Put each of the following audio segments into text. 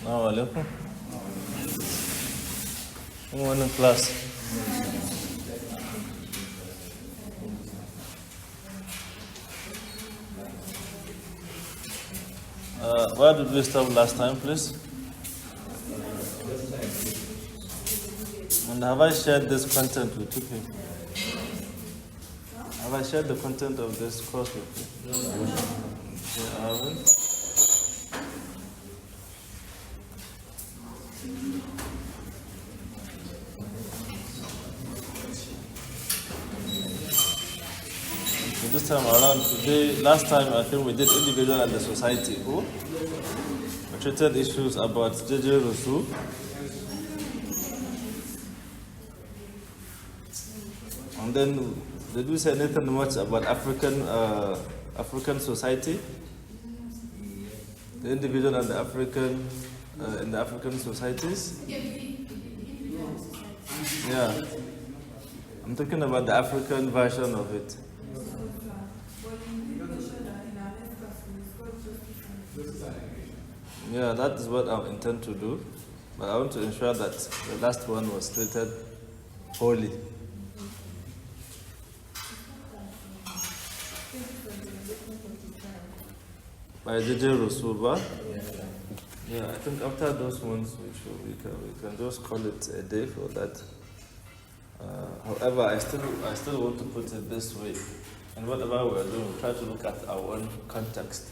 Assalamu alaikum. Good morning, class. Where did we stop last time, please? And have I shared this content with you? Have I shared the content of this course with you? Yeah, I haven't. So this time around, today, last time I think we did individual and the society. We treated issues about JJ Rusu. And then, did we say anything much about African society? The individual and the African in the African societies? Yeah. I'm talking about the African version of it. Yeah, that is what I intend to do. But I want to ensure that the last one was treated wholly. By JJ Rusuba. Yeah, I think after those ones, we can just call it a day for that. However, I still want to put it this way. And whatever we're doing, we try to look at our own context,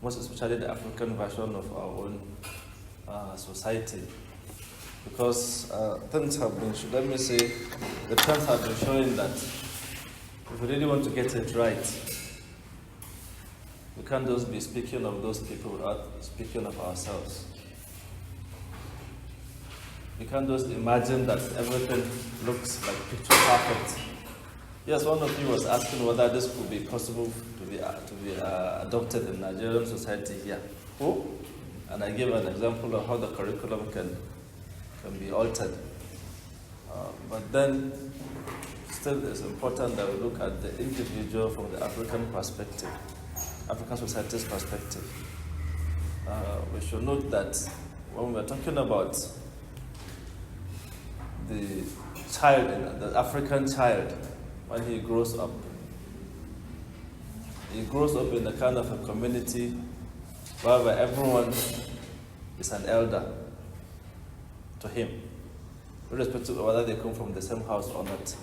most especially the African version of our own society. Because things have been, let me say, the trends have been showing that if we really want to get it right, we can't just be speaking of those people without speaking of ourselves. We can't just imagine that everything looks like picture perfect. Yes, one of you was asking whether this could be possible to be adopted in Nigerian society here. And I gave an example of how the curriculum can be altered. But then, still it's important that we look at the individual from the African perspective. African society's perspective. We should note that when we're talking about the child, the African child, when he grows up in a kind of a community where everyone is an elder to him, irrespective of whether they come from the same house or not.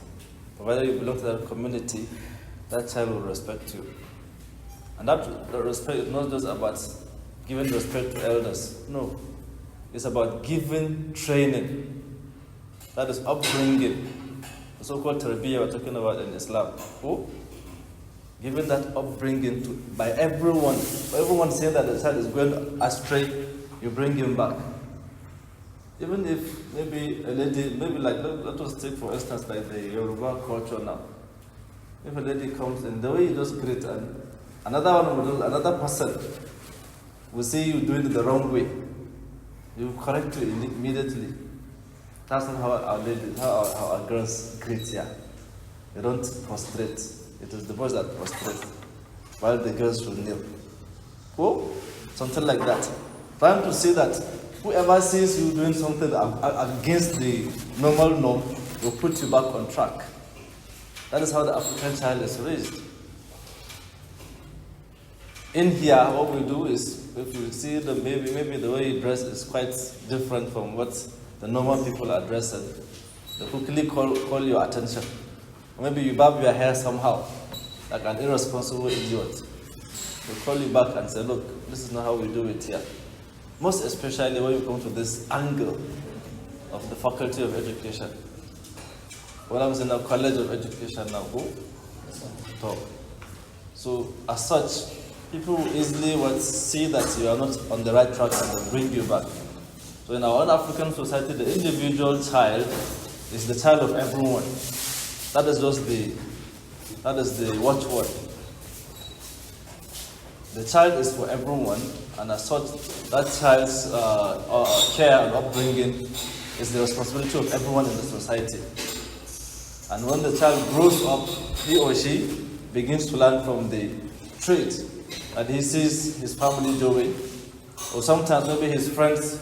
But whether you belong to that community, that child will respect you. And that respect is not just about giving respect to elders. No. It's about giving training. That is upbringing. The so-called tarbiyah we're talking about in Islam. Giving that upbringing by everyone. Everyone saying that the child is going astray, you bring him back. Even if maybe a lady, let us take for instance like the Yoruba culture now. If a lady comes in, the way you just greet and another person will see you doing it the wrong way. You correct you immediately. That's not how our girls greet here. They don't prostrate. It is the boys that prostrate, while the girls should kneel. Something like that. Trying to see that whoever sees you doing something against the normal norm will put you back on track. That is how the African child is raised. In here, what we do is, if you see the maybe the way you dress is quite different from what the normal people are dressing, they quickly call your attention. Or maybe you barb your hair somehow, like an irresponsible idiot. They call you back and say, look, this is not how we do it here. Most especially when you come to this angle of the Faculty of Education. When I was in a College of Education now, talk. So as such, people will easily see that you are not on the right track and they'll bring you back. So in our own African society, the individual child is the child of everyone. That is the watchword. The child is for everyone, and as such, that child's care and upbringing is the responsibility of everyone in the society. And when the child grows up, he or she begins to learn from the traits that he sees his family doing, Or sometimes maybe his friends,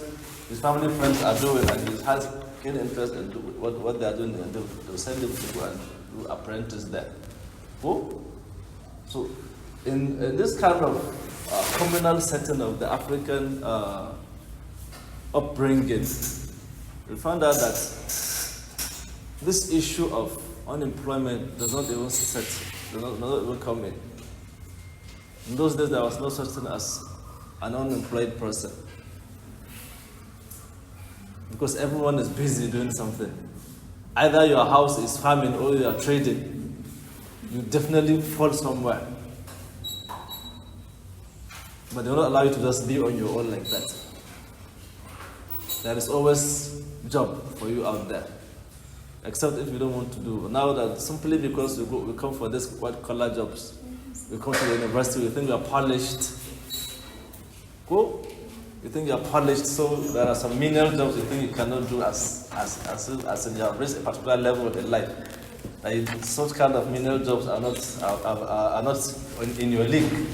his family friends are doing, and he has keen interest in what they are doing, and they'll send him to go and do apprentice there. Oh? So, in this kind of communal setting of the African upbringing, we found out that this issue of unemployment does not even does not even come in. In those days, there was no such thing as an unemployed person, because everyone is busy doing something. Either your house is farming or you are trading, you definitely fall somewhere. But they will not allow you to just be on your own like that. There is always job for you out there, except if you don't want to do. Now that simply because we come for this white-collar jobs, we come to the university, we think we are polished. Go. You think you are polished, so there are some menial jobs you think you cannot do as in you have reached a particular level in life. Like such kind of menial jobs are not in your league.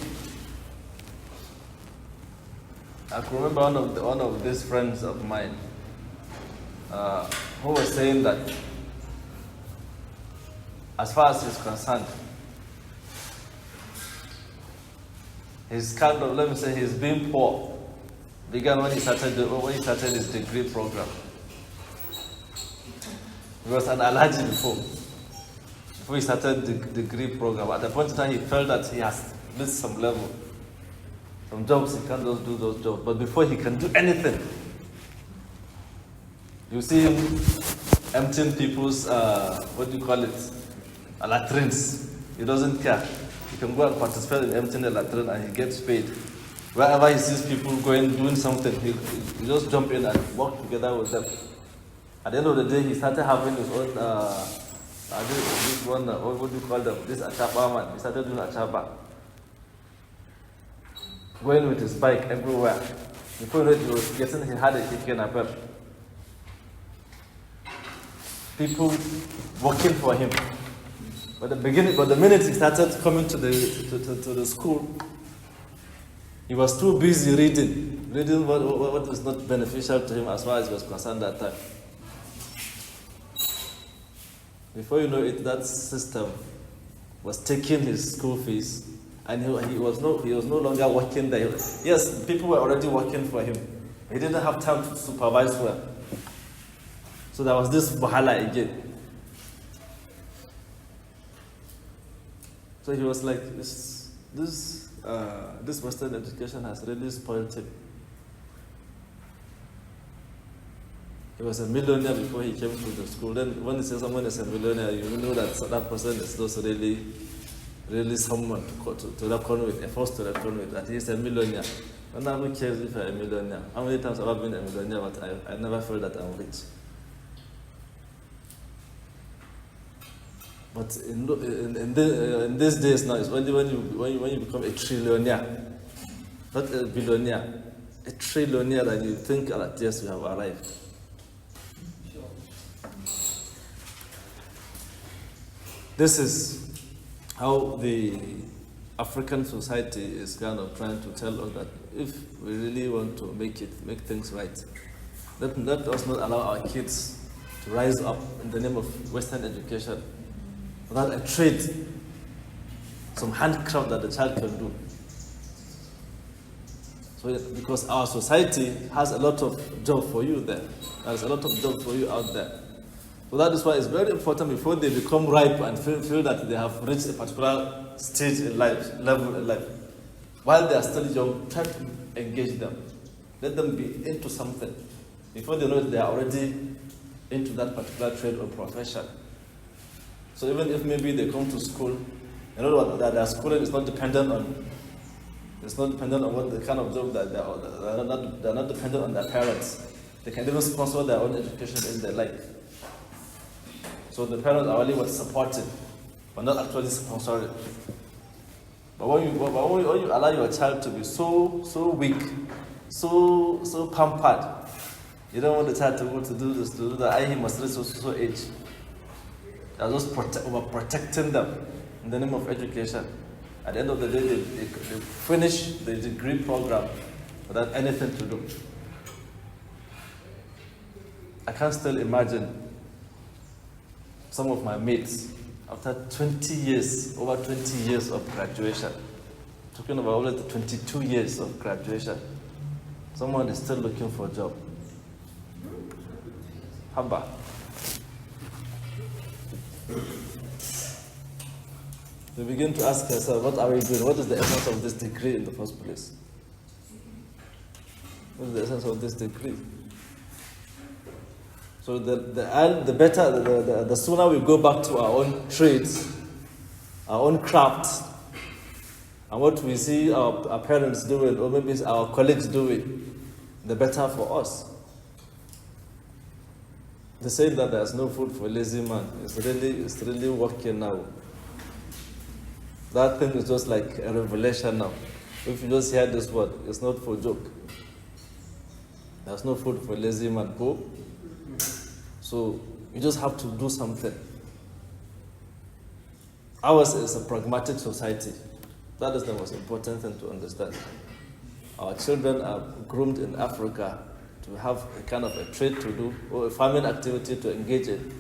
I can remember one of these friends of mine who was saying that as far as he's concerned, he's kind of, let me say, he's being poor began when he started his degree program. He was an Alhaji before he started the degree program. At the point in time, he felt that he has reached some level. Some jobs, he can't just do those jobs. But before he can do anything, you see him emptying people's, latrines. He doesn't care. He can go and participate in emptying the latrine and he gets paid. Wherever he sees people doing something, he just jump in and work together with them. At the end of the day, he started having his own, this one, what do you call them? This achapa man. He started doing achapa. Going with his bike everywhere. Before he had a kicking up. People working for him. But the minute he started coming to the school, he was too busy reading what was not beneficial to him as far as he was concerned at that time. Before you know it, that system was taking his school fees, and he was no longer working there. Yes, people were already working for him. He didn't have time to supervise well. So there was this bahala again. So he was like, this Western education has really spoiled him. He was a millionaire before he came to the school. Then when you say someone is a millionaire, you know that that person is just really someone to reckon with, a force to reckon with, that he's a millionaire. And now who cares if I'm a millionaire? How many times have I been a millionaire, but I never felt that I'm rich? But in these days now, it's only when you become a trillionaire, not a billionaire, a trillionaire, that you think that yes, you have arrived. This is how the African society is kind of trying to tell us that if we really want to make things right, let us not allow our kids to rise up in the name of Western education without a trade, some handcraft that the child can do. So, because our society has a lot of job for you there. There's a lot of job for you out there. So that is why it's very important before they become ripe and feel that they have reached a particular stage in life, level in life. While they are still young, try to engage them. Let them be into something. Before they know it, they are already into that particular trade or profession. So even if maybe they come to school, you know that their schooling is not dependent on what the kind of job that they're not dependent on their parents. They can even sponsor their own education if they like. So the parents are only supporting, but not actually sponsoring. But when you allow your child to be so weak, so pampered, you don't want the child to go to do this, to do that. He must reach so age. They are just protecting them in the name of education. At the end of the day, they finish the degree program without anything to do. I can still imagine some of my mates after 20 years, over 20 years of graduation, talking about already 22 years of graduation, someone is still looking for a job. Haba. We begin to ask ourselves, what are we doing? What is the essence of this degree in the first place? What is the essence of this degree? So the sooner we go back to our own trades, our own craft, and what we see our parents doing, or maybe our colleagues doing, the better for us. They say that there's no food for a lazy man. It's really working now. That thing is just like a revelation now. If you just hear this word, it's not for joke. There's no food for a lazy man. Go. So you just have to do something. Ours is a pragmatic society. That is the most important thing to understand. Our children are groomed in Africa to have a kind of a trade to do or a farming activity to engage in.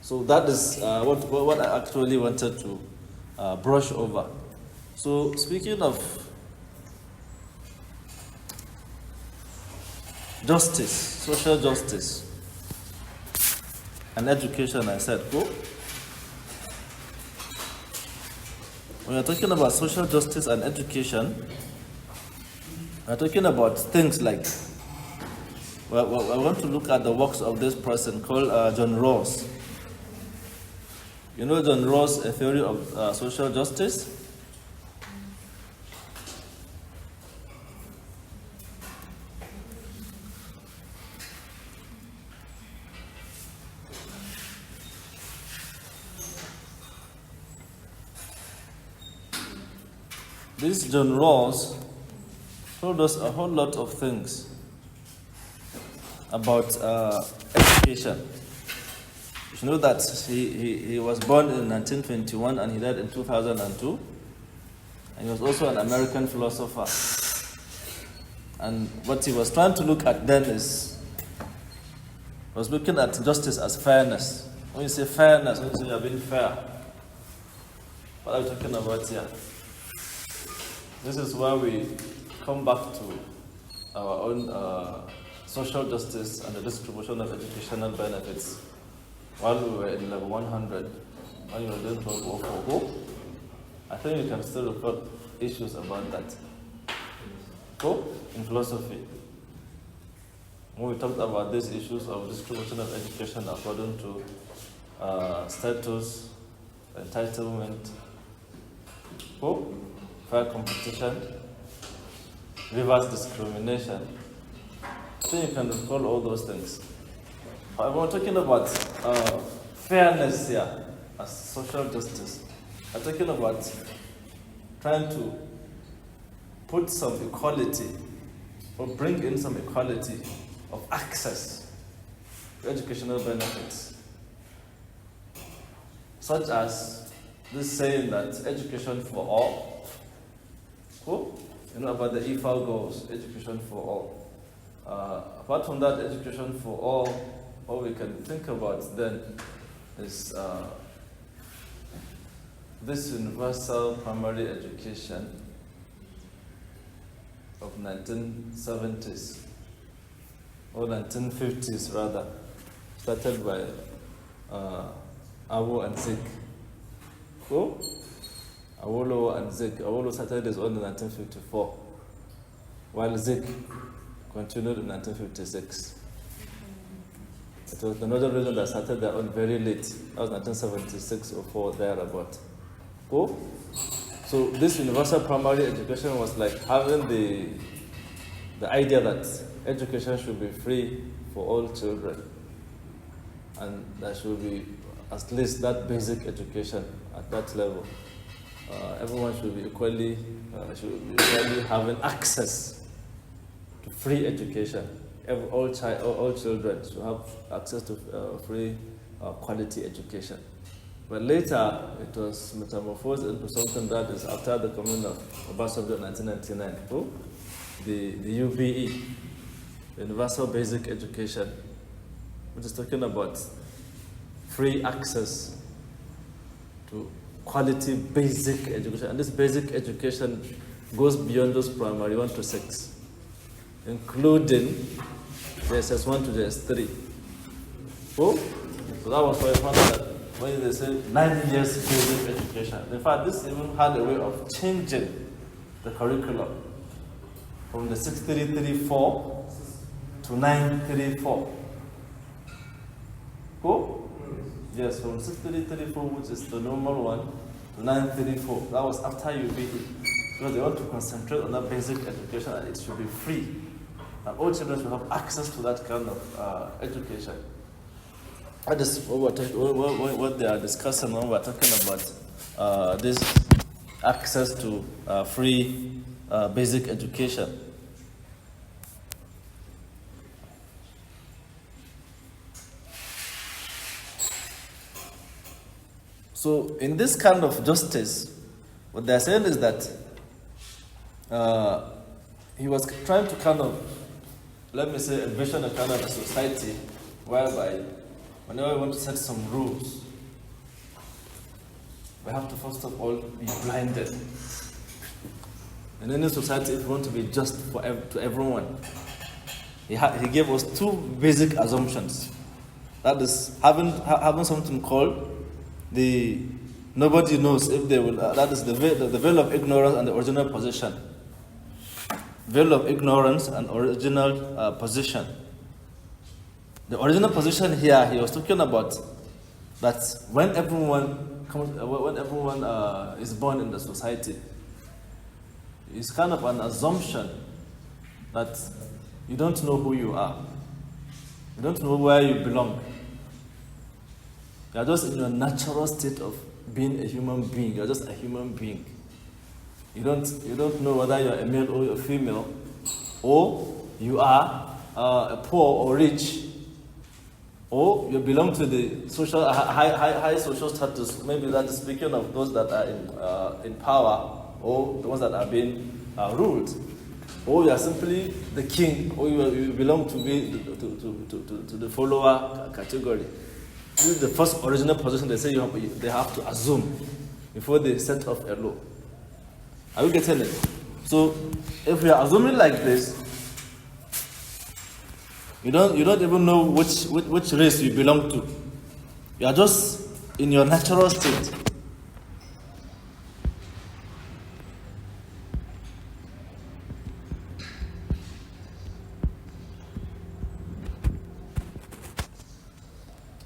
So that is what I actually wanted to brush over. So speaking of justice, social justice, and education, I said, when you're talking about social justice and education, we're talking about things like, I want to look at the works of this person called John Rawls. You know John Rawls' a theory of social justice? This John Rawls told us a whole lot of things about education. You know that he was born in 1921 and he died in 2002. And he was also an American philosopher. And what he was trying to look at then was looking at justice as fairness. When you say fairness, when you say you're being fair, what are we talking about here? This is where we come back to our own social justice and the distribution of educational benefits. While we were in level 100, when you were doing 1204, I think you can still record issues about that. In philosophy, when we talked about these issues of distribution of education according to status, entitlement, fair competition, reverse discrimination. I think you can recall all those things. However, we're talking about fairness here as social justice. We're talking about trying to put some equality or bring in some equality of access to educational benefits, such as this saying that education for all. You know about the EFAL goals, education for all. Apart from that, education for all, what we can think about then is this universal primary education of 1970s, or 1950s rather, started by Awo and Zik. Awolowo and Zik. Awolowo started his own in 1954, while Zik continued in 1956. It was the Northern region that started their own very late. That was 1976 or 4, thereabout. So this universal primary education was like having the idea that education should be free for all children, and there should be at least that basic education at that level. Everyone should be equally having access to free education. All children should have access to free quality education. But later, it was metamorphosed into something that is after the coming of Obasanjo in 1999. Oh, the UBE, Universal Basic Education, which is talking about free access to quality basic education. And this basic education goes beyond those primary 1 to 6, including JSS 1 to JSS 3. Oh, so that was why I found that when they say 9 years basic education. In fact, this even had a way of changing the curriculum from the 6334 to 934. Cool? Yes, from 6334, which is the normal one, to 934. That was after UBE. Because they want to concentrate on that basic education and it should be free. And all children should have access to that kind of education. That is what they are discussing when we're talking about this access to free basic education. So in this kind of justice, what they're saying is that he was trying to kind of, let me say, envision a kind of a society whereby whenever we want to set some rules, we have to first of all be blinded. In any society, if we want to be just to everyone, he gave us two basic assumptions. That is having something called the nobody knows if they will. That is the veil of ignorance and the original position. Veil of ignorance and original position. The original position here, he was talking about that when everyone is born in the society, it's kind of an assumption that you don't know who you are. You don't know where you belong. You are just in your natural state of being a human being. You are just a human being. You don't know whether you are a male or a female, or you are poor or rich, or you belong to the social high social status. Maybe that is speaking of those that are in power, or the ones that are being ruled, or you are simply the king, or you belong to the follower category. This is the first original position they say they have to assume before they set off a law. Are we getting it? So if we are assuming like this, you don't even know which race you belong to. You are just in your natural state.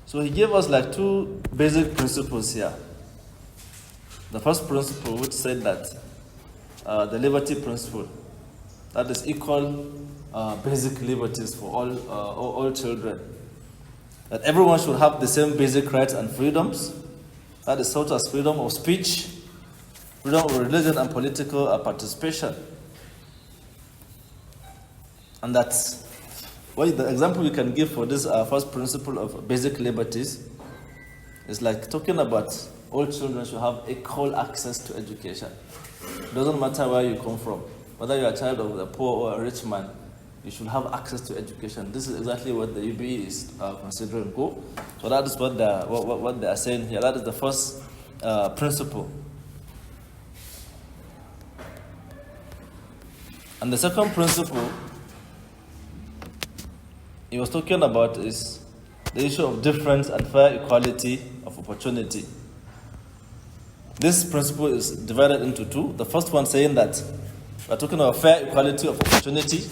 So he gave us like two basic principles here. The first principle, which said that the liberty principle, that is equal basic liberties for all children. That everyone should have the same basic rights and freedoms. That is such as freedom of speech, freedom of religion and political participation. And that's the example we can give for this first principle of basic liberties is like talking about all children should have equal access to education. It doesn't matter where you come from, whether you're a child of a poor or a rich man, you should have access to education. This is exactly what the UBE is considering. So that is what they are saying here. That is the first principle. And the second principle he was talking about is the issue of difference and fair equality of opportunity. This principle is divided into two. The first one saying that we're talking about fair equality of opportunity.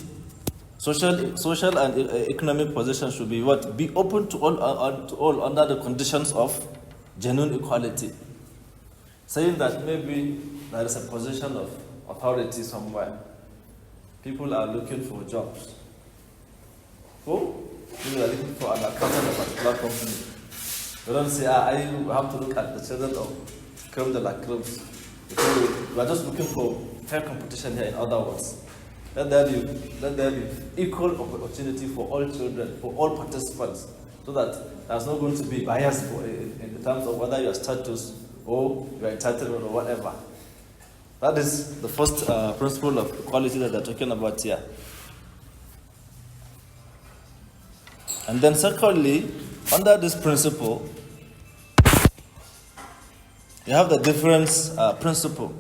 Social and economic position should be what? Be open to all under the conditions of genuine equality. Saying that maybe there is a position of authority somewhere. People are looking for jobs. Who? You are looking for an accountant of a particular company. You don't say, I have to look at the children of creme de la creme. We are just looking for fair competition here, in other words. Let there be equal opportunity for all children, for all participants. so that there's not going to be bias in terms of whether your status or your entitlement or whatever. That is the first principle of equality that they're talking about here. And then secondly, under this principle, you have the difference principle.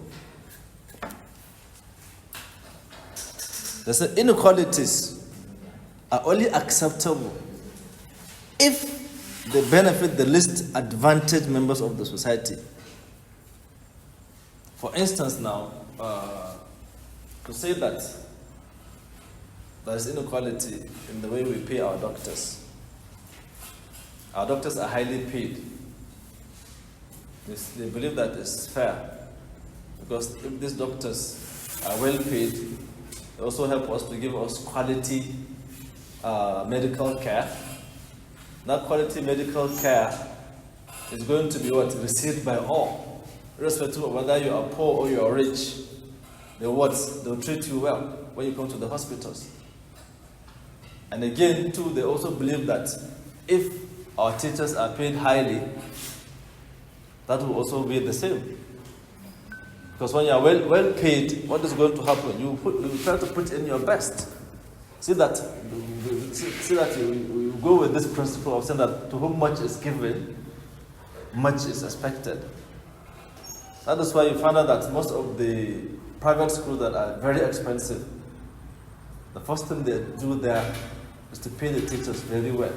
They say inequalities are only acceptable if they benefit the least advantaged members of the society. For instance now, to say that there is inequality in the way we pay our doctors. Our doctors are highly paid. They believe that it's fair, because if these doctors are well paid, they also help us to give us quality medical care. That quality medical care is going to be received by all, irrespective of whether you are poor or you are rich. They'll treat you well when you come to the hospitals. And again, too, they also believe that if our teachers are paid highly, that will also be the same. Because when you are well paid, what is going to happen? You try to put in your best. See that you go with this principle of saying that to whom much is given, much is expected. That is why you find out that most of the private schools that are very expensive, the first thing they do there is to pay the teachers very well.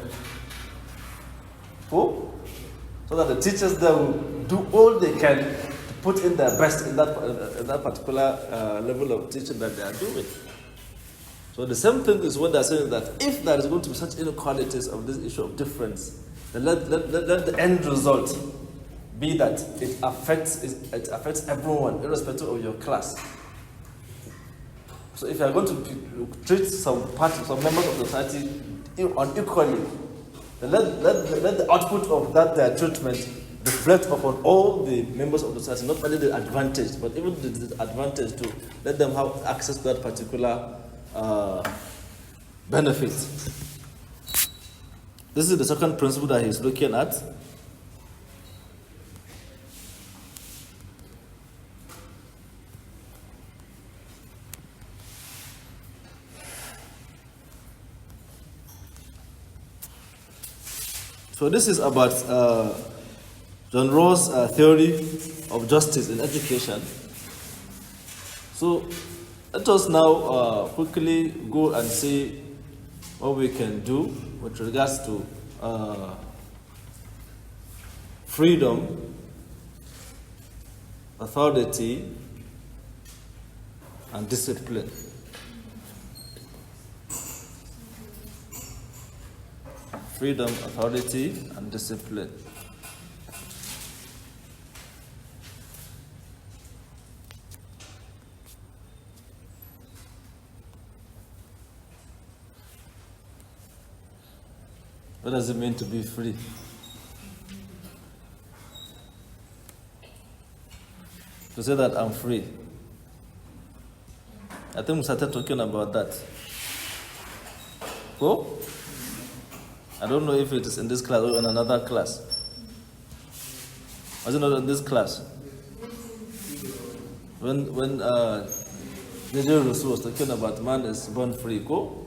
So that the teachers there will do all they can to put in their best in that particular level of teaching that they are doing. So the same thing is what they're saying, that if there is going to be such inequalities of this issue of difference, then let the end result be that it affects everyone, irrespective of your class. So if you are going to treat some members of the society unequally, then let the output of their treatment reflect upon all the members of the society, not only the advantage, but even the disadvantage too. Let them have access to that particular benefit. This is the second principle that he's looking at. So this is about John Rawls' theory of justice in education. So let us now quickly go and see what we can do with regards to freedom, authority, and discipline. Freedom, authority, and discipline. What does it mean to be free? To say that I'm free. I think we started talking about that. Go? I don't know if it is in this class or in another class. Was it not in this class? When J.J. Rousseau was talking about man is born free, go?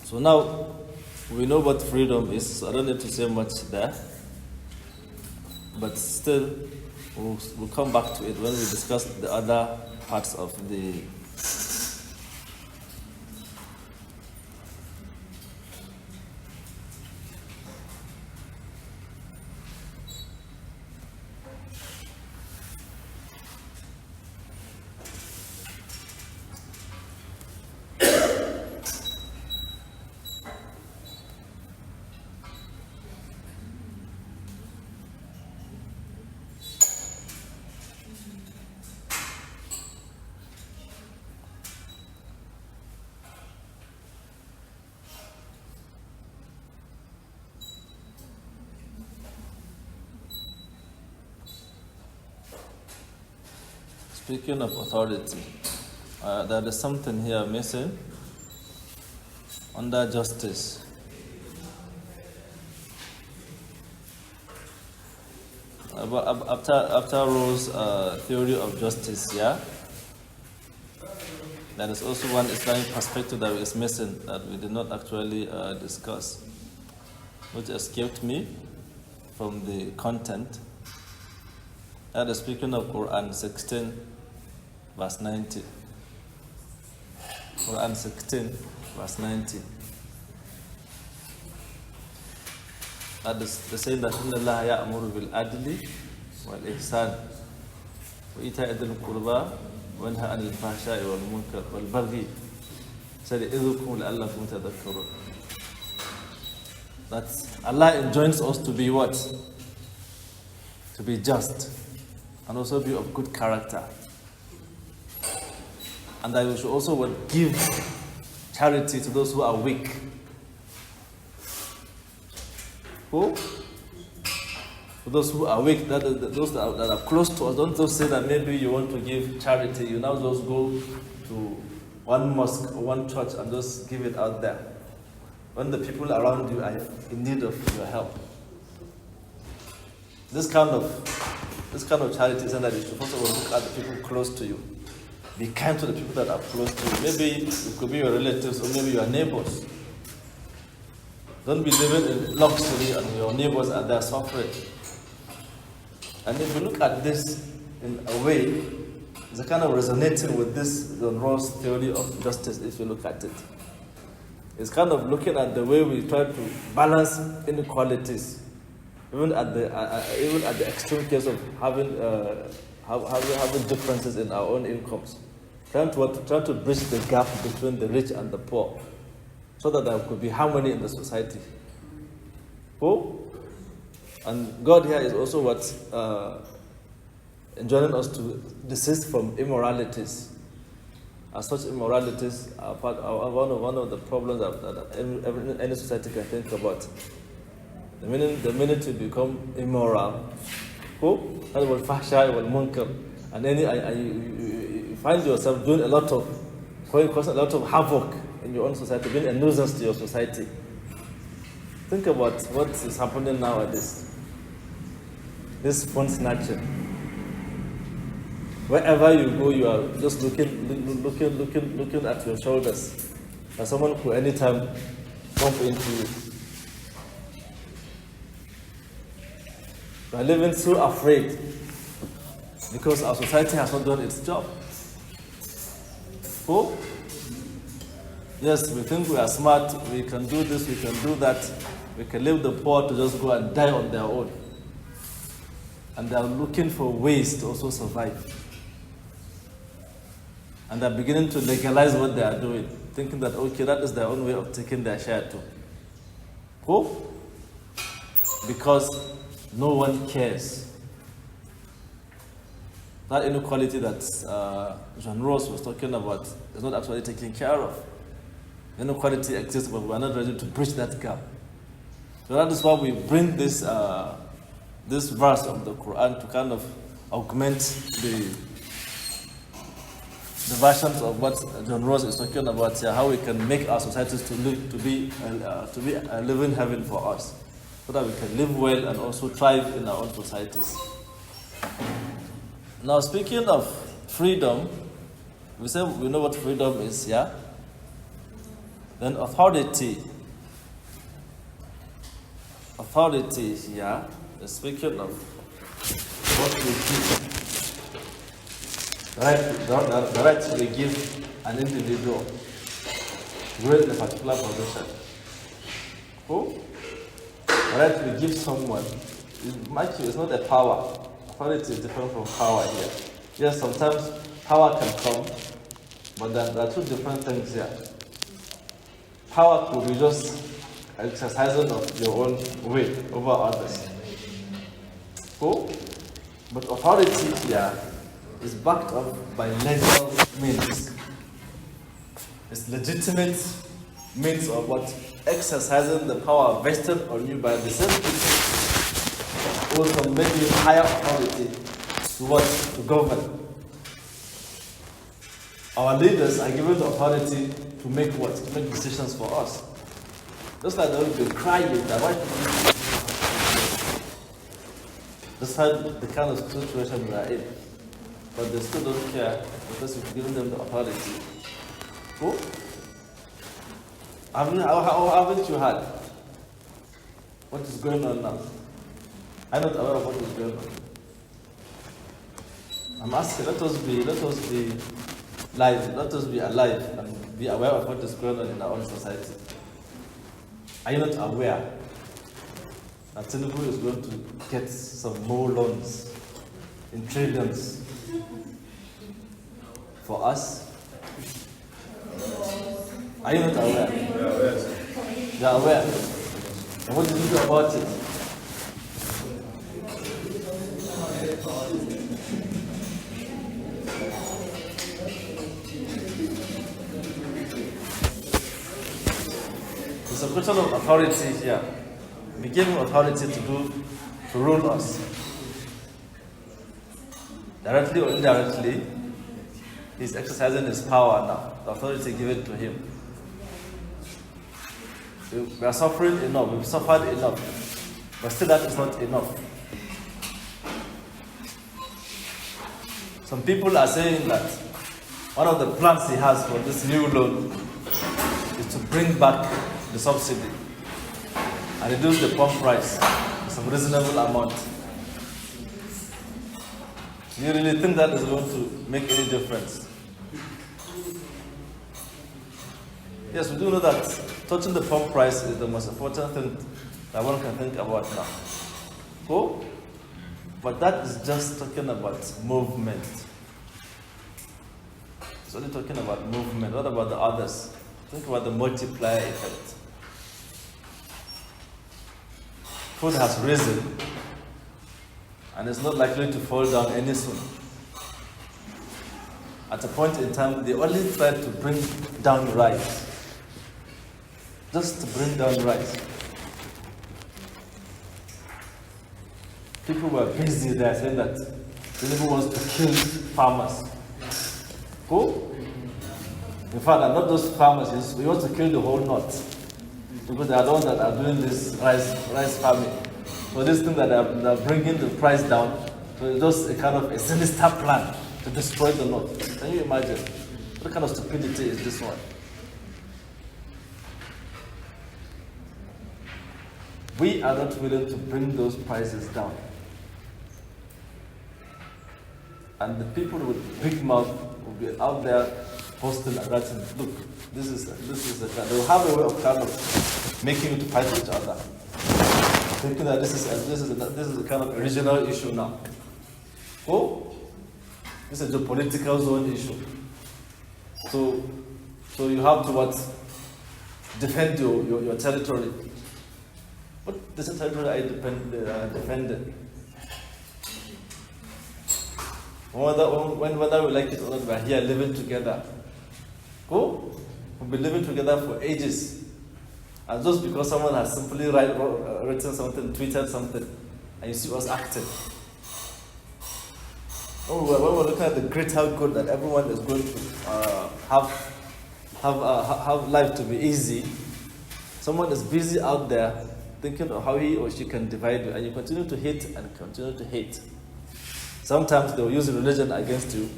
So now we know what freedom is, so I don't need to say much there. But still, we'll come back to it when we discuss the other parts of the speaking of authority, there is something here missing. under justice. After Rawls' theory of justice, yeah, there is also one Islamic perspective that is missing that we did not actually discuss, which escaped me from the content. That is speaking of Quran 16, verse 90. Quran 16, verse 90. That is the saying that إِنَّ اللَّهَ يَأْمُرُ بِالْعَدْلِ وَالْإِحْسَانِ وَإِيتَاءِ ذِي الْقُرْبَى وَيَنْهَى عَنِ الْفَحْشَاءِ وَالْمُنكَرِ وَالْبَغْيِ يَعِظُكُمْ لَعَلَّكُمْ تَذَكَّرُونَ. That Allah enjoins us to be what? To be just and also be of good character. And that we should also give charity to those who are weak. Who? For those who are weak, those that are close to us. Don't just say that maybe you want to give charity. You now just go to one mosque or one church and just give it out there, when the people around you are in need of your help. This kind of charity is that you should first of all look at the people close to you. Be kind to the people that are close to you. Maybe it could be your relatives or maybe your neighbors. Don't be living in luxury and your neighbors are there suffering. And if you look at this in a way, it's a kind of resonating with this John Rawls' theory of justice. If you look at it, it's kind of looking at the way we try to balance inequalities, even at the extreme case of having differences in our own incomes, trying to bridge the gap between the rich and the poor, so that there could be harmony in the society. Oh? And God here is also enjoining us to desist from immoralities. As such, immoralities are one of the problems that any society can think about. The minute you become immoral, and then you find yourself doing causing a lot of havoc in your own society, being a nuisance to your society. Think about what is happening nowadays. This phone snatching. Wherever you go, you are just looking at your shoulders. As someone who anytime bump into you. We are living so afraid because our society has not done its job. Who? Yes, we think we are smart, we can do this, we can do that, we can leave the poor to just go and die on their own. And they are looking for ways to also survive. And they're beginning to legalize what they are doing, thinking that, okay, that is their own way of taking their share too. Who? Because no one cares. That inequality that John Rawls was talking about is not actually taken care of. Inequality exists, but we are not ready to bridge that gap. So that is why we bring this verse of the Quran to kind of augment the versions of what John Rawls is talking about here, how we can make our societies to be a living heaven for us, so that we can live well and also thrive in our own societies. Now, speaking of freedom, we know what freedom is, yeah? Then authority, yeah, is speaking of what we give. The right we give an individual to hold a particular position. Who? The right we give someone, it's not a power. Authority is different from power here. Yes, sometimes power can come, but there are two different things here. Power could be just exercising of your own will over others. Cool? But authority here is backed up by legal means. It's legitimate means of what? Exercising the power vested on you by the same people who will make you higher authority to what? To govern. Our leaders are given the authority to make what? To make decisions for us. Just like they cry that why despite the kind of situation we are in. But they still don't care because we've given them the authority. Who? How haven't you heard what is going on now? I'm not aware of what is going on. I'm asking, let us be alive and be aware of what is going on in our own society. Are you not aware that Tinubu is going to get some more loans in trillions for us? Are you not aware? You are aware. And what did you do about it? It's a question of authority here. We gave him authority to rule us. Directly or indirectly, he's exercising his power now. The authority given to him. We are suffering enough. We've suffered enough. But still that is not enough. Some people are saying that one of the plans he has for this new loan is to bring back the subsidy and reduce the pump price to some reasonable amount. Do you really think that is going to make any difference? Yes, we do know that touching the pump price is the most important thing that one can think about now. Cool? But that is just talking about movement. It's only talking about movement. What about the others? Think about the multiplier effect. Food has risen and it's not likely to fall down any soon. At a point in time, they only tried to bring down rice. Just to bring down rice. People were busy there saying that Tinubu wants to kill farmers. Who? In fact, not just farmers, he wants to kill the whole north. Because they are the ones that are doing this rice farming. So this thing that they're bringing the price down, so it's just a kind of a sinister plan to destroy the north. Can you imagine? What kind of stupidity is this one? We are not willing to bring those prices down. And the people with big mouth will be out there posting and writing, look, this is they will have a way of kind of making you to fight each other. Thinking that this is a kind of a regional issue now. Oh, this is a political zone issue. So you have to what? Defend your territory. What does the territory are you defending? Whether we like it or not, we are here living together. We'll be living together for ages. And just because someone has simply written something, tweeted something, and you see us acting. When we're looking at the greater good that everyone is going to have life to be easy, someone is busy out there thinking of how he or she can divide you, and you continue to hate and continue to hate. Sometimes they will use religion against you.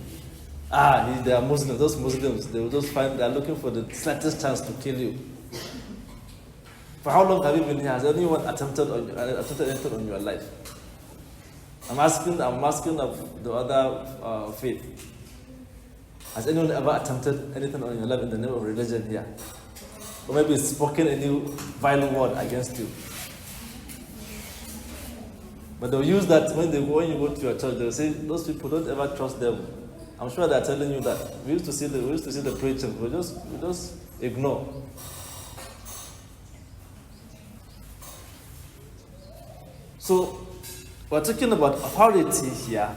They are Muslims. Those Muslims, they will just find they are looking for the slightest chance to kill you. For how long have you been here? Has anyone attempted anything on your life? I'm asking of the other faith. Has anyone ever attempted anything on your life in the name of religion here? Or maybe spoken any violent word against you? But they'll use that when you go to your church. They'll say, those people, don't ever trust them. I'm sure they're telling you that. We used to see the preaching. We just ignore. So we're talking about authority here,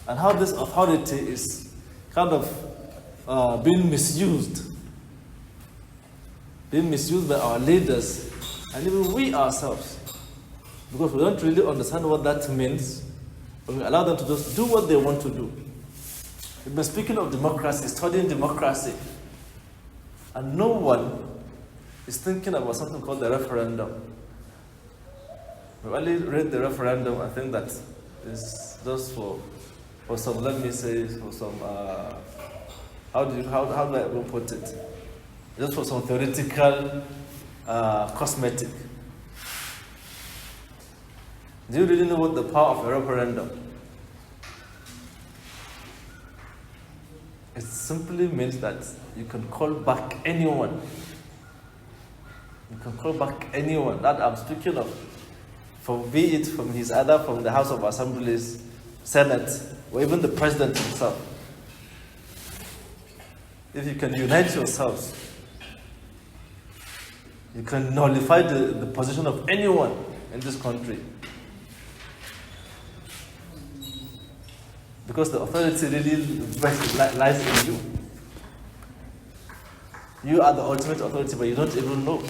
and how this authority is kind of being misused by our leaders and even we ourselves. Because we don't really understand what that means, but we allow them to just do what they want to do. We've been speaking of democracy, studying democracy, and no one is thinking about something called the referendum. We only read the referendum. I think that is just for some, let me say, for some, how do I even put it? Just for some theoretical cosmetic. Do you really know what the power of a referendum? It simply means that you can call back anyone. You can call back anyone that I'm speaking of, be it from the House of Assemblies, Senate, or even the President himself. If you can unite yourselves, you can nullify the position of anyone in this country. Because the authority really lies in you. You are the ultimate authority, but you don't even know.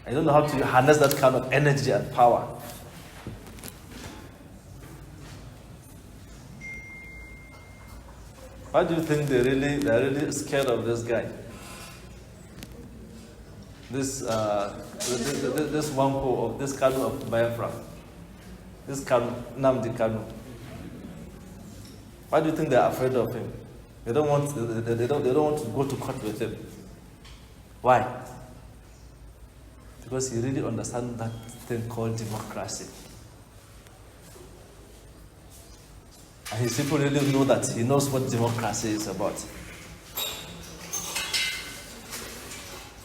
I don't know how to harness that kind of energy and power. Why do you think they're really scared of this guy? This Wampo of this Kanu of Biafra, this Namdi Kanu. Why do you think they're afraid of him? They don't want to go to court with him. Why? Because he really understands that thing called democracy. And his people really know that he knows what democracy is about.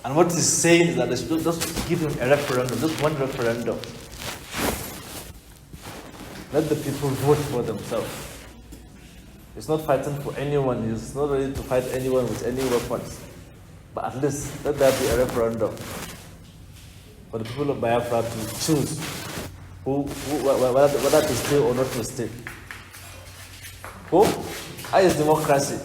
And what he's saying is that they should just give him a referendum, just one referendum. Let the people vote for themselves. He's not fighting for anyone. He's not ready to fight anyone with any weapons. But at least let there be a referendum for the people of Biafra to choose whether to stay or not to stay. How is democracy?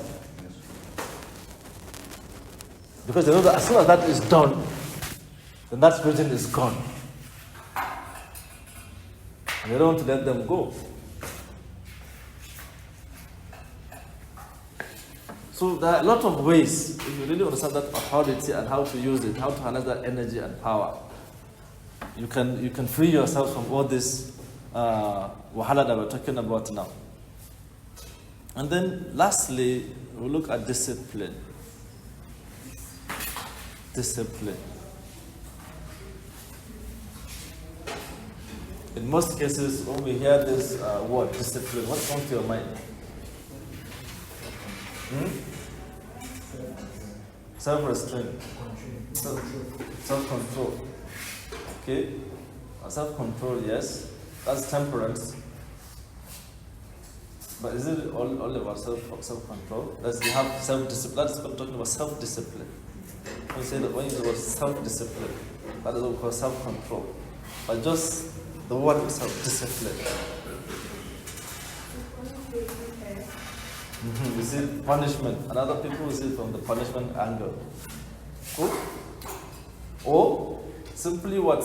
Because they know that as soon as that is done, then that region is gone. And they don't want to let them go. So there are a lot of ways, if you really understand that authority and how to use it, how to harness that energy and power, you can free yourself from all this wahala that we're talking about now. And then lastly, we'll look at discipline. Discipline. In most cases, when we hear this word discipline, what comes to your mind? Self-restraint. Self-control. Okay? Self-control, yes. That's temperance. But is it all about self-control? We have self-discipline. That's what I'm talking about, self-discipline. When you say about self-discipline, that is what we call self-control. But just the word self-discipline. We see punishment, and other people will see it from the punishment angle. Cool? Or simply what?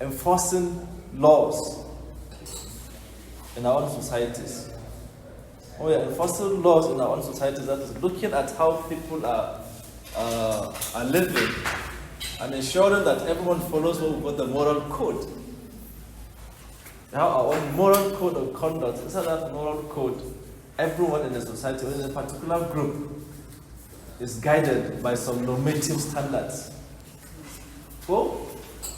Enforcing laws in our own societies. When we are enforcing laws in our own societies, that is looking at how people are living and ensuring that everyone follows what we call the moral code. How our own moral code of conduct, inside that moral code, everyone in the society, or in a particular group, is guided by some normative standards. Well,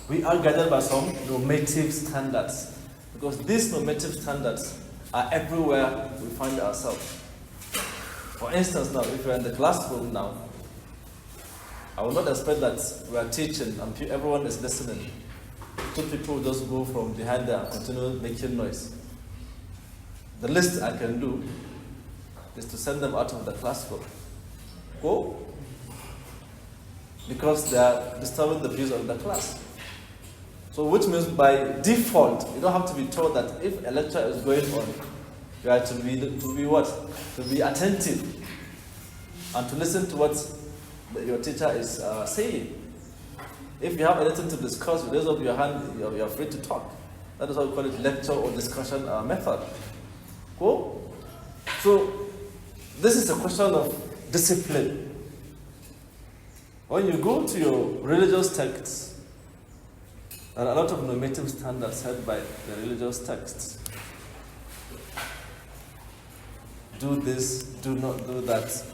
we are guided by some normative standards, because these normative standards are everywhere we find ourselves. For instance, now, if you're in the classroom now, I will not expect that we are teaching and everyone is listening. Two people just go from behind there and continue making noise. The least I can do is to send them out of the classroom. Go. Because they are disturbing the peace of the class. So which means by default, you don't have to be told that if a lecture is going on, you are to be what? To be attentive and to listen to what your teacher is saying. If you have anything to discuss, you raise up your hand, you are free to talk. That is why we call it lecture or discussion method. Cool? So this is a question of discipline. When you go to your religious texts, there are a lot of normative standards set by the religious texts. Do this, do not do that.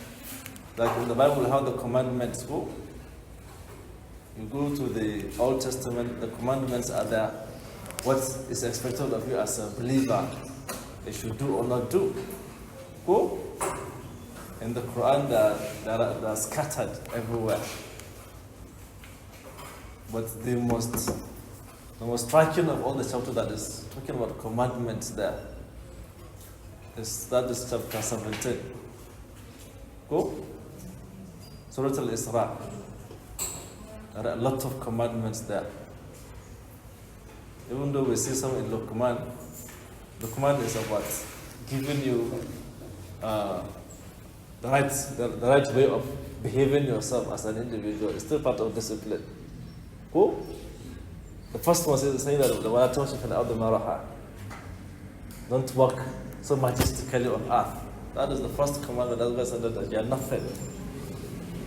Like in the Bible, how the commandments go. You go to the Old Testament, the commandments are there. What is expected of you as a believer, you should do or not do. Go. In the Quran, they are scattered everywhere. But the most striking of all the chapter that is talking about commandments there is chapter 17. Go. Surah Al-Isra. There are a lot of commandments there. Even though we see some in Luqman is about giving you the right way of behaving yourself as an individual. It's still part of discipline. Go. The first one is saying that وَلَا تَمْشِ فِي الْأَرْضِ مَرَحًا. Don't walk so majestically on earth. That is the first commandment. That's why I said that you are nothing.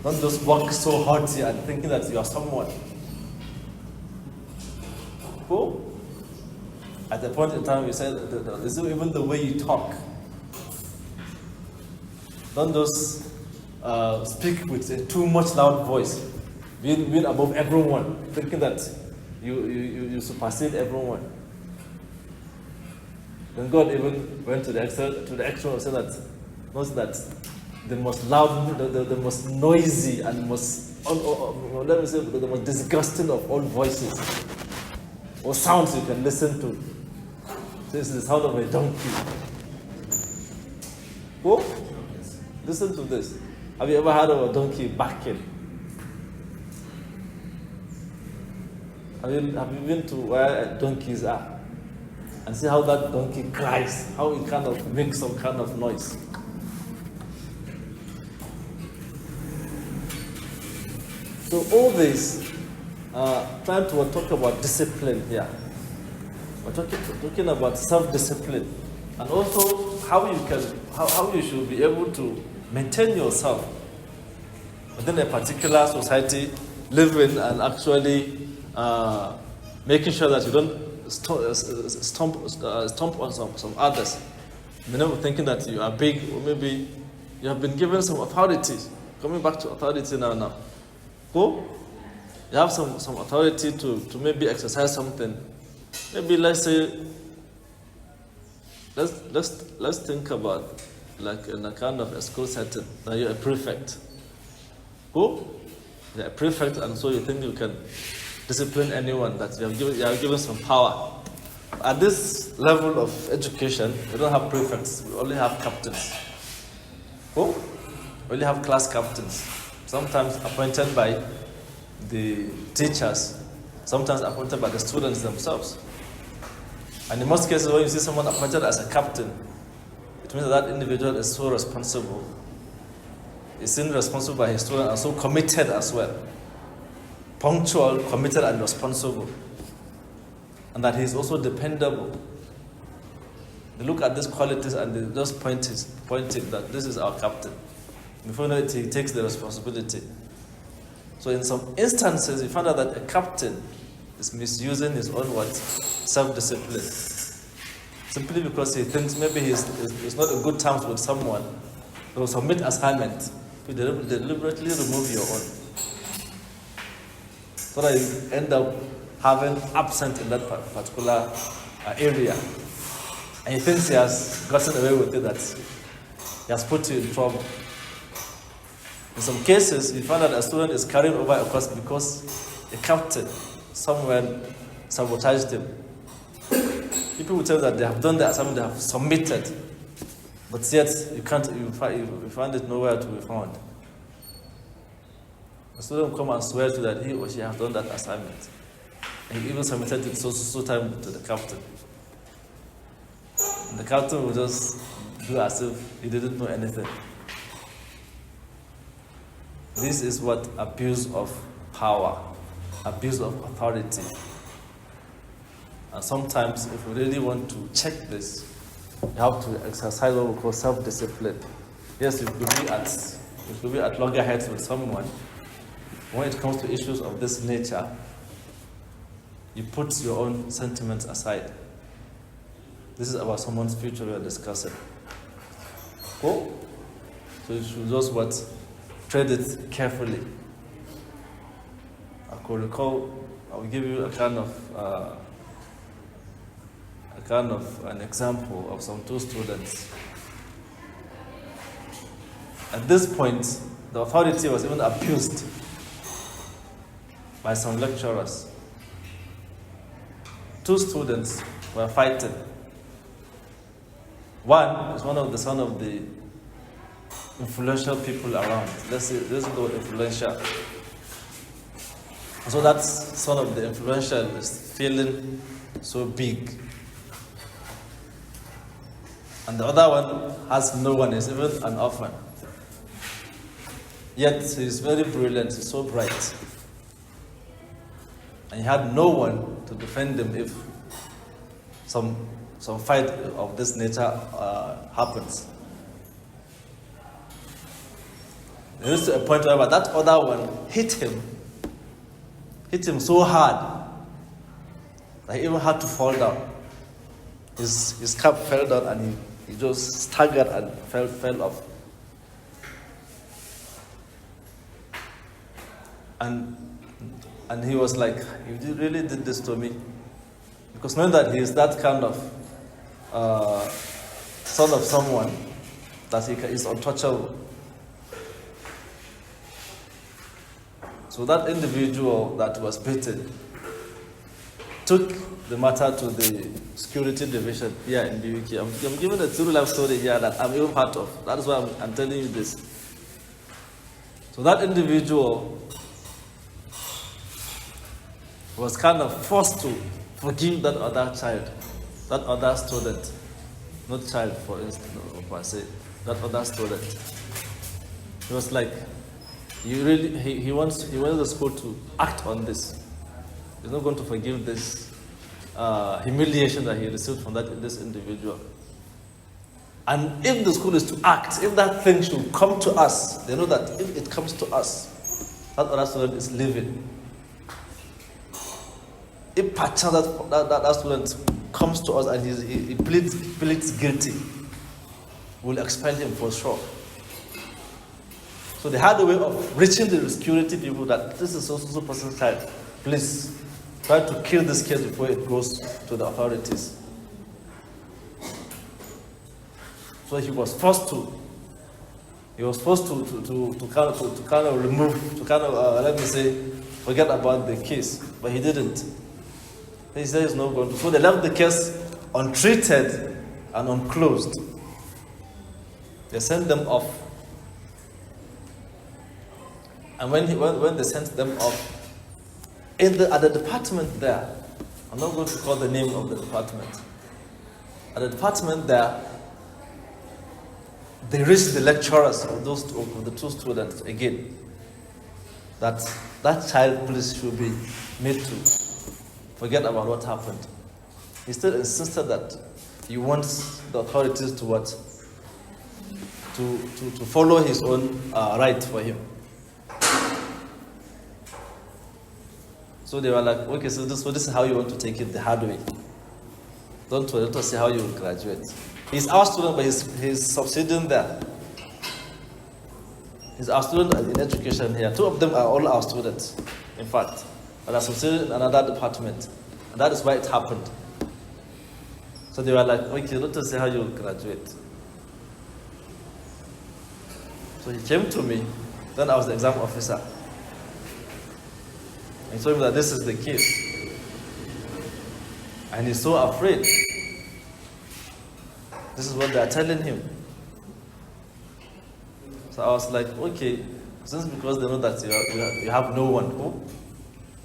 Don't just walk so haughty and thinking that you are someone. Go. At a point in time, you said this is even the way you talk. Don't just speak with a too much loud voice, being above everyone, thinking that you supersede everyone. Then God even went to the extreme of saying that the most loud, the most noisy, and most let me say the most disgusting of all voices or sounds you can listen to. This is the sound of a donkey. Go. Listen to this. Have you ever heard of a donkey barking? Have you been to where donkeys are? And see how that donkey cries, how it kind of makes some kind of noise. So all this, trying to talk about discipline here. We're talking about self-discipline, and also how you should be able to maintain yourself within a particular society, living and actually making sure that you don't stomp on some others. Thinking that you are big, or maybe you have been given some authority. Coming back to authority now. Go. You have some authority to maybe exercise something. Maybe let's say, let's think about like in a kind of a school setting that you're a prefect. Go. You're a prefect, and so you think you can discipline anyone, that you are given some power. At this level of education, we don't have prefects, we only have captains. Oh? We only have class captains, sometimes appointed by the teachers, sometimes appointed by the students themselves. And in most cases, when you see someone appointed as a captain, it means that individual is so responsible. He's seen responsible by his students and so committed as well. Punctual, committed, and responsible. And that he is also dependable. They look at these qualities and they just point it that this is our captain. Before you know it, he takes the responsibility. So in some instances, you find out that a captain is misusing his own self-discipline. Simply because he thinks maybe he's not in good terms with someone. He will submit assignment. You deliberately remove your own. So that you end up having absent in that particular area. And he thinks he has gotten away with it, that he has put you in trouble. In some cases, you find that a student is carrying over a course because a captain somewhere sabotaged him. People will tell you that they have done the assignment, they have submitted, but yet you find it nowhere to be found. The student will come and swear to that he or she has done that assignment. And he even submitted it so time to the captain. And the captain will just do as if he didn't know anything. This is what abuse of power, abuse of authority. And sometimes if we really want to check this, you have to exercise what we call self-discipline. Yes, you could be at loggerheads with someone. When it comes to issues of this nature, you put your own sentiments aside. This is about someone's future we are discussing. Cool? So you should just tread it carefully. I could recall, I will give you a kind of an example of some two students. At this point, the authority was even abused by some lecturers. Two students were fighting. One is one of the son of the influential people around. Let's go influential. So that son of the influential is feeling so big. And the other one has no one, is even an orphan. Yet he's very brilliant, he's so bright. And he had no one to defend him if some fight of this nature happens. There is a point where that other one hit him so hard that he even had to fall down. His cap fell down and he just staggered and fell off. And he was like, "You really did this to me?" Because knowing that he is that kind of son of someone, that he is untouchable. So that individual that was beaten took the matter to the security division here in the UK. I'm giving a true life story here that I'm even part of. That is why I'm telling you this. So that individual was kind of forced to forgive that other child, that other student, not child for instance, per se, that other student. He was like, he wants the school to act on this. He's not going to forgive this humiliation that he received from this individual. And if the school is to act, if that thing should come to us, they know that if it comes to us, that other student is leaving. If perchance that student comes to us and he pleads guilty, we'll expel him for sure. So they had a way of reaching the security people that this is so person's child. Please try to kill this case before it goes to the authorities. So he was forced to kind of remove, let me say, forget about the case, but he didn't. He said he's not going to. So they left the case untreated and unclosed. They sent them off. And when they sent them off, at the department there, I'm not going to call the name of the department. At the department there, they reached the lecturers of the two students again, that child please should be made to forget about what happened. He still insisted that he wants the authorities to to follow his own right for him. So they were like, okay, so this is how you want to take it the hard way. Don't worry, let us see how you will graduate. He's our student, but he's succeeding there. He's our student in education here. Two of them are all our students, in fact. But are succeeding in another department. And that is why it happened. So they were like, okay, let us see how you will graduate. So he came to me. Then I was the exam officer. And he told me that this is the case. And he's so afraid. This is what they are telling him. So I was like, okay, since because they know that you have no one,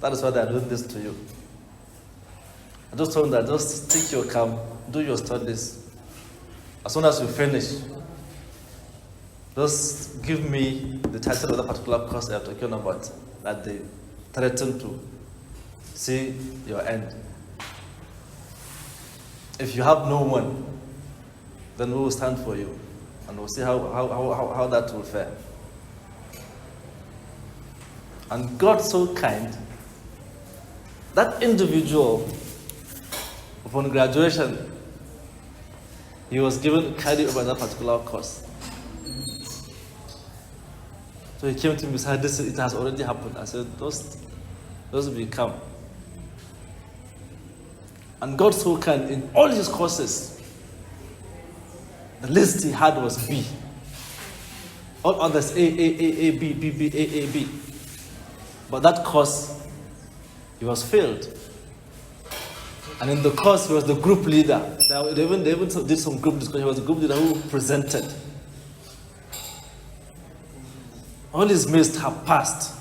that is why they are doing this to you. I just told them that just take your calm, do your studies. As soon as you finish, just give me the title of the particular course they are talking about, that they threaten to see your end. If you have no one, then we will stand for you. And we'll see how that will fare. And God so kind, that individual, upon graduation, he was given carry over that particular course. So he came to me and said, it has already happened. I said, those will come. And God so kind, in all his courses, the list he had was B. All others, A, B, B, B, A, B. But that course, he was failed. And in the course, he was the group leader. They even did some group discussion. He was the group leader who presented. All his mates have passed,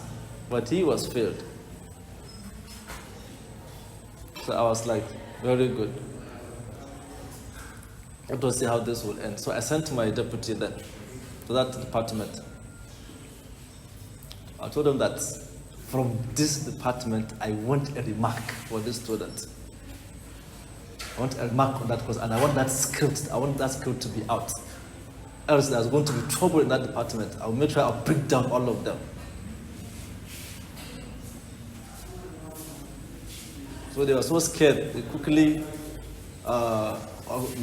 but he was failed. So I was like, very good. Let us see how this will end. So I sent my deputy then to that department. I told him that from this department, I want a remark for this student. I want a remark on that course, and I want that script to be out. Else there's going to be trouble in that department. I'll make sure I'll break down all of them. So they were so scared, they quickly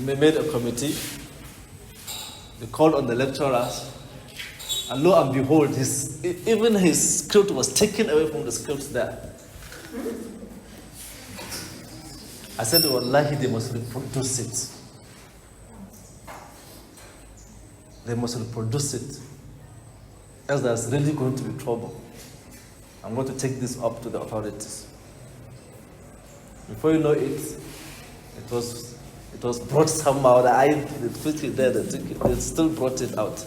made a committee. They called on the lecturers, and lo and behold, even his script was taken away from the script there. I said, wallahi, they must reproduce it. They must reproduce it. Else there's really going to be trouble. I'm going to take this up to the authorities. Before you know it, it was brought somehow. They put it there, they still brought it out.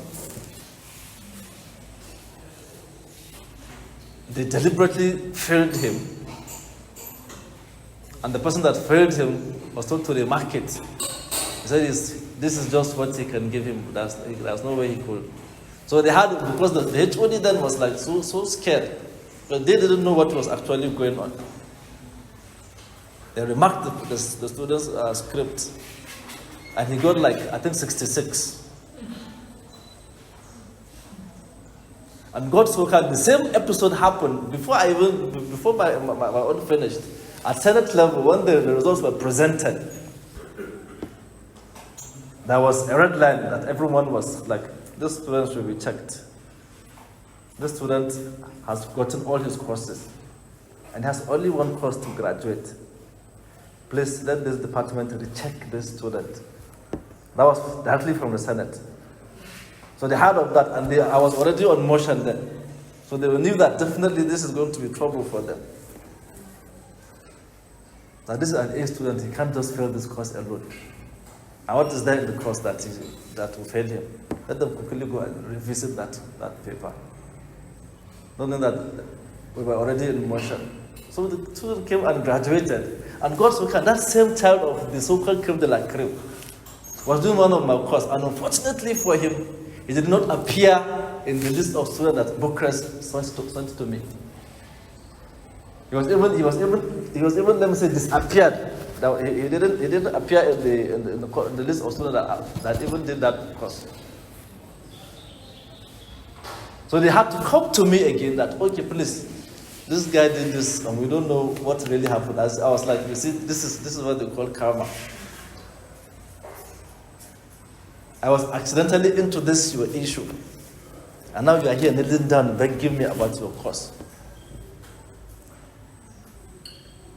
They deliberately failed him. And the person that failed him was told to remark it. He said, this is just what he can give him. There's no way he could. So they had, because the HOD then was like so scared, but they didn't know what was actually going on. They remarked the student's script, and he got like, I think 66. And God so kind, the same episode happened before my own finished. At Senate level, when the results were presented, there was a red line that everyone was like, this student should be checked. This student has gotten all his courses and has only one course to graduate. Please let this department recheck this student. That was directly from the Senate. So they heard of that, and I was already on motion then. So they knew that definitely this is going to be trouble for them. Now this is an A student, he can't just fail this course alone. And what is there in the course that will fail him? Let them quickly go and revisit that paper. Don't know that we were already in motion. So the student came and graduated. And God so kind, that same child of the so-called creme de la creme was doing one of my course. And unfortunately for him, he did not appear in the list of students that Bucharest sent to me. He was even let me say, disappeared. He didn't appear in the list of students that even did that course. So they had to come to me again that, okay, please, this guy did this and we don't know what really happened. I was like, you see, this is what they call karma. I was accidentally into this your issue. And now you are here kneeling down begging me about your course.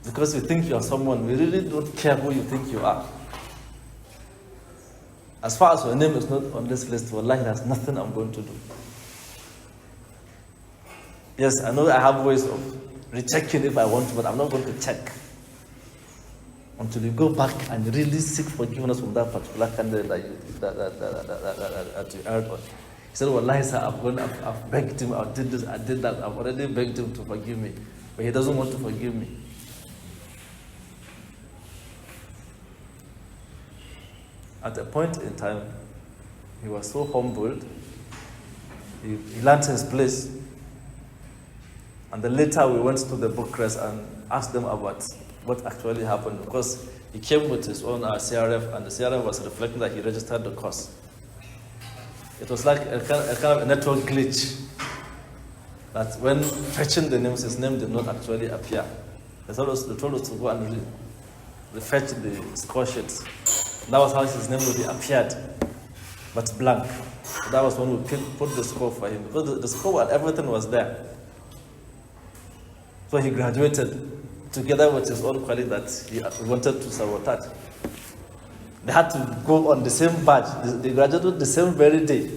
Because you think you are someone, we really don't care who you think you are. As far as your name is not on this list, wallahi, there's nothing I'm going to do. Yes, I know I have ways of rechecking if I want to, but I'm not going to check until you go back and really seek forgiveness from that particular candidate that you erred on. He said, wallahi, sir, I've begged him, I did this, I did that, I've already begged him to forgive me, but he doesn't want to forgive me. At a point in time, he was so humbled, he learned his place. And then later we went to the Bucharest and asked them about what actually happened, because he came with his own CRF, and the CRF was reflecting that he registered the course. it was like a kind of a network glitch. That when fetching the names, his name did not actually appear. They told us to go and fetch the score sheets. That was how his name would be appeared, but blank. So that was when we put the score for him, because the score and everything was there. So he graduated together with his own colleague that he wanted to sabotage. They had to go on the same batch. They graduated the same very day.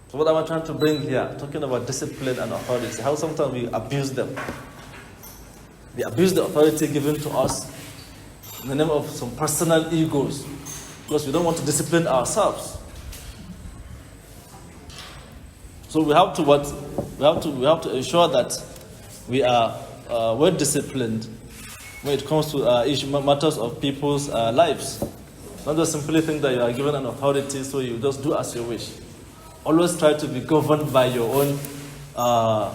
So what am I trying to bring here? Talking about discipline and authority. How sometimes we abuse them. We abuse the authority given to us in the name of some personal egos, because we don't want to discipline ourselves. So we have to what? We have to ensure that we are well disciplined when it comes to matters of people's lives. Not just simply think that you are given an authority, so you just do as you wish. Always try to be governed by your own power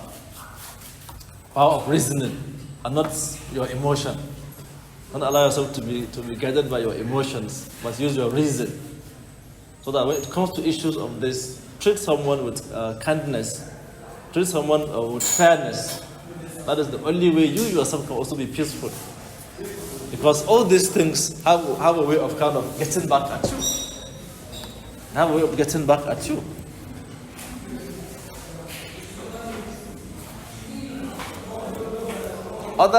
of reasoning and not your emotion. Don't allow yourself to be guided by your emotions, but use your reason. So that when it comes to issues of this, treat someone with kindness, treat someone with fairness. That is the only way you yourself can also be peaceful. Because all these things have a way of kind of getting back at you. Have a way of getting back at you. Other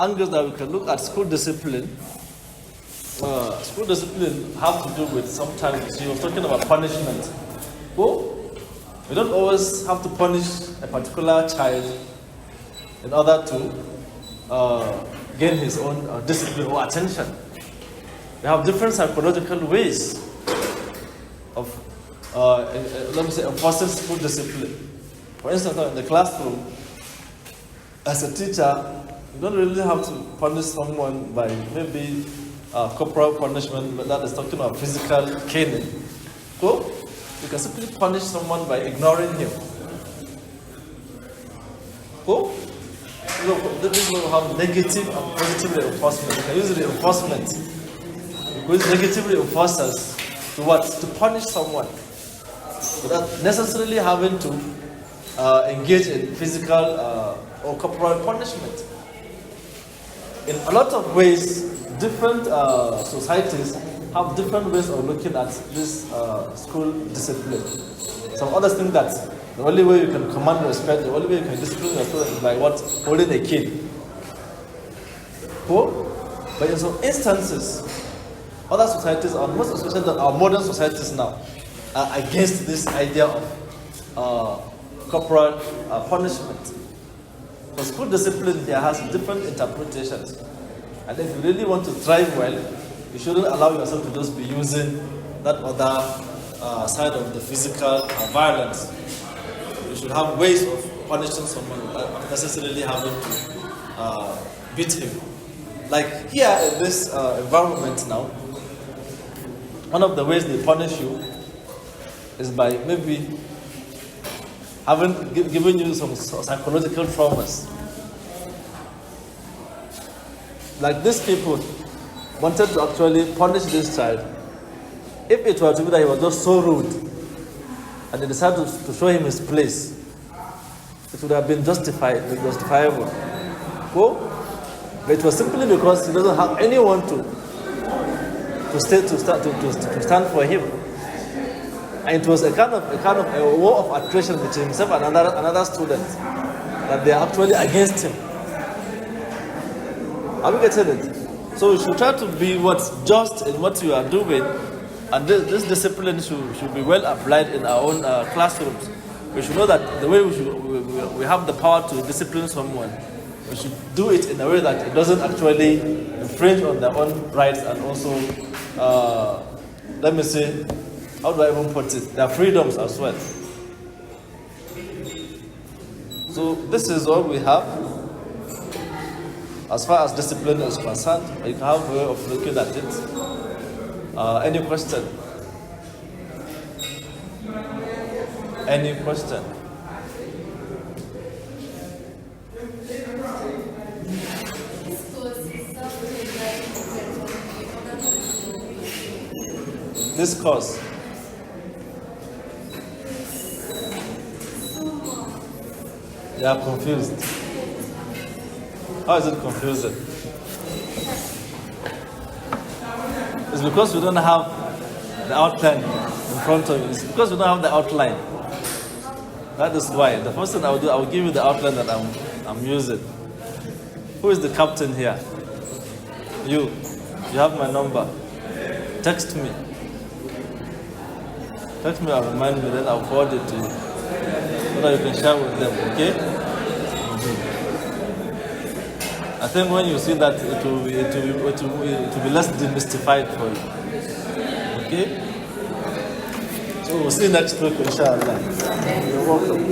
angles that we can look at school discipline. School discipline have to do with sometimes, you were talking about punishment. Well, we don't always have to punish a particular child in order to gain his own discipline or attention. We have different psychological ways of, let me say, enforcing school discipline. For instance, in the classroom, as a teacher, you don't really have to punish someone by maybe corporal punishment, but that is talking about physical caning. So, you can simply punish someone by ignoring him. So, this will have negative and positive reinforcement. You can use reinforcement. You use negative reinforcers to what? To punish someone. Without necessarily having to engage in physical or corporal punishment. In a lot of ways, different societies have different ways of looking at this school discipline. Some others think that the only way you can command respect, the only way you can discipline your students is by what? Holding a cane. Cool? But in some instances, other societies, or most especially our modern societies now, are against this idea of corporal punishment. So school discipline here has different interpretations. And if you really want to thrive well, you shouldn't allow yourself to just be using that other side of the physical violence. You should have ways of punishing someone without necessarily having to beat him. Like here in this environment now, one of the ways they punish you is by maybe giving you some psychological traumas. Like these people wanted to actually punish this child. If it were to be that he was just so rude and they decided to show him his place, it would have been justifiable. Well, but it was simply because he doesn't have anyone to stand for him. And it was a kind of a war of attrition between himself and another student, that they are actually against him. Are we getting it? So you should try to be what's just in what you are doing, and this discipline should be well applied in our own classrooms. We should know that the way we have the power to discipline someone, we should do it in a way that it doesn't actually infringe on their own rights, and also, let me say, how do I even put it? Their freedoms as well. So this is all we have as far as discipline is concerned. You can have a way of looking at it. Any question? Any question? This course. You are confused. How is it confusing? It's because we don't have the outline in front of you. It's because we don't have the outline. That is why. The first thing I will do, I will give you the outline that I'm using. Who is the captain here? You. You have my number. Text me. Text me or remind me, then I'll forward it to you. So that you can share with them, okay? I think when you see that, it will be less demystified for you. Okay? So we'll see you next week, inshallah. You're welcome.